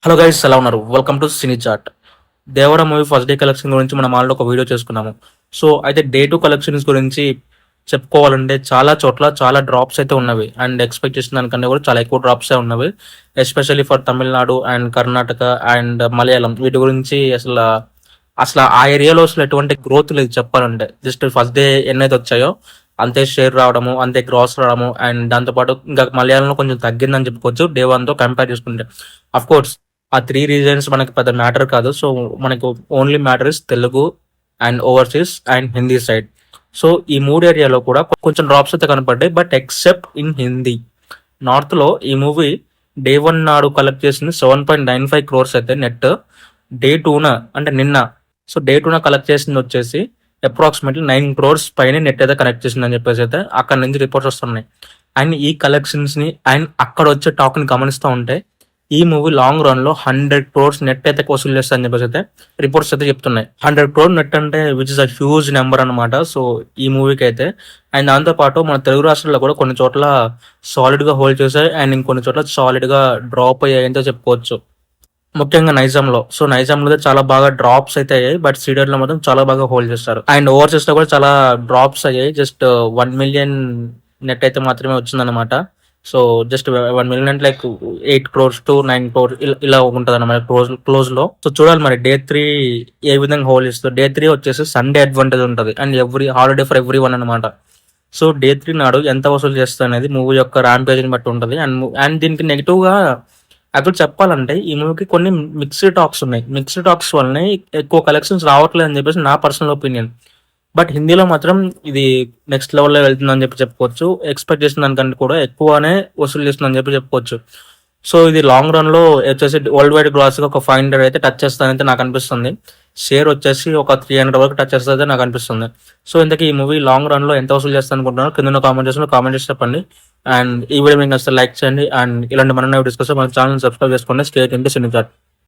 Hello guys, ఎలా ఉన్నారు? Welcome to cine chat. Devara movie first day collection గురించి మనం ఆల్రెడీ ఒక వీడియో చేసుకున్నాము. సో అయితే డే టూ కలెక్షన్స్ గురించి చెప్పుకోవాలంటే చాలా చోట్ల చాలా డ్రాప్స్ అయితే ఉన్నవి అండ్ ఎక్స్పెక్ట్ చేసిన దానికన్నా కూడా చాలా ఎక్కువ డ్రాప్స్ ఉన్నవి. Especially for Tamil Nadu and Karnataka and Malayalam వీటి గురించి అసలు అసలు ఆ ఏరియాలో అసలు ఎటువంటి గ్రోత్ లేదు చెప్పాలంటే. జస్ట్ ఫస్ట్ డే ఎన్నైతే వచ్చాయో అంతే షేర్ రావడము, అంతే గ్రాస్ రావడము అండ్ దాంతోపాటు ఇంకా మలయాళంలో కొంచెం తగ్గిందని చెప్పుకోవచ్చు డే వన్ తో కంపేర్ చేసుకుంటే. అఫ్ కోర్స్ ఆ త్రీ రీజన్స్ మనకి పెద్ద మ్యాటర్ కాదు. సో మనకు only matter is Telugu and overseas and Hindi side. So ఈ మూడు ఏరియాలో కూడా కొంచెం డ్రాప్స్ అయితే కనపడ్డాయి, but except in Hindi. North లో ఈ మూవీ డే వన్ నాడు కలెక్ట్ చేసింది 7.95 క్రోర్స్ అయితే నెట్. డే టూన అంటే నిన్న, సో డే టూన కలెక్ట్ చేసింది వచ్చేసి అప్రాక్సిమేట్లీ 9 క్రోర్స్ పైన నెట్ అయితే కనెక్ట్ చేసిందని చెప్పేసి అయితే అక్కడ నుంచి రిపోర్ట్స్ వస్తున్నాయి. అండ్ ఈ కలెక్షన్స్ ని అండ్ అక్కడ వచ్చే టాక్ ని గమనిస్తూ ఉంటే ఈ మూవీ లాంగ్ రన్ లో 100 క్రోర్స్ నెట్ అయితే వసూలు చేస్తారని చెప్పేసి అయితే రిపోర్ట్స్ అయితే చెప్తున్నాయి. 100 క్రోర్ నెట్ అంటే which is a huge number అనమాట. సో ఈ మూవీకి అయితే అండ్ దాంతో పాటు మన తెలుగు రాష్ట్రాల్లో కూడా కొన్ని చోట్ల సాలిడ్ గా హోల్డ్ చేశాయి అండ్ ఇంకొన్ని చోట్ల సాలిడ్ గా డ్రాప్ అయ్యాయంతో చెప్పుకోవచ్చు. ముఖ్యంగా నైజాంలో. సో నైజాంలో చాలా బాగా డ్రాప్స్ అయితే అయ్యాయి, బట్ సీడర్ లో మాత్రం చాలా బాగా హోల్డ్ చేస్తారు. అండ్ ఓవర్సీస్ లో కూడా చాలా డ్రాప్స్ అయ్యాయి. జస్ట్ 1 మిలియన్ నెట్ అయితే మాత్రమే వచ్చిందనమాట. సో జస్ట్ 1 మిలియన్ అంటే లైక్ 8 క్రోర్స్ టు 9 క్రోర్ ఇలా ఉంటుంది అనమాట క్లోజ్ లో. సో చూడాలి మరి డే 3 ఏ విధంగా హోల్డ్ ఇస్తుంది. డే 3 వచ్చేసి సండే అడ్వాంటేజ్ ఉంటుంది and every holiday for every one అనమాట. సో డే 3 నాడు ఎంత వసూలు చేస్తుంది అనేది మూవీ యొక్క ర్యాంపేజ్ ని బట్టి ఉంటుంది. అండ్ దీనికి నెగిటివ్ గా అక్కడ చెప్పాలంటే ఈ మూవీకి కొన్ని మిక్స్డ్ టాక్స్ ఉన్నాయి. మిక్స్డ్ టాక్స్ వల్లనే ఎక్కువ కలెక్షన్స్ రావట్లేదు అని చెప్పేసి నా పర్సనల్ ఒపీనియన్. బట్ హిందీలో మాత్రం ఇది నెక్స్ట్ లెవెల్లో వెళ్తుందని చెప్పి చెప్పుకోవచ్చు. ఎక్స్పెక్ట్ చేసిన దానికంటే కూడా ఎక్కువనే వసూలు చేస్తుందని చెప్పి చెప్పుకోవచ్చు. సో ఇది లాంగ్ రన్ లో వచ్చేసి వరల్డ్ వైడ్ గ్రాస్ గా ఒక 500 అయితే టచ్ చేస్తానైతే నాకు అనిపిస్తుంది. షేర్ వచ్చేసి ఒక 300 వరకు టచ్ చేస్తే నాకు అనిపిస్తుంది. సో ఇంతకీ ఈ మూవీ లాంగ్ రన్ లో ఎంత వసూలు చేస్తాను అనుకుంటున్నారు కింద కామెంట్ చేసి చెప్పండి. అండ్ ఈ వీడియో మీకు నచ్చితే లైక్ చేయండి అండ్ ఇలాంటి మన డిస్కస్ మన ఛానల్ సబ్స్క్రైబ్ చేసుకోండి. Stay tuned to cine chat.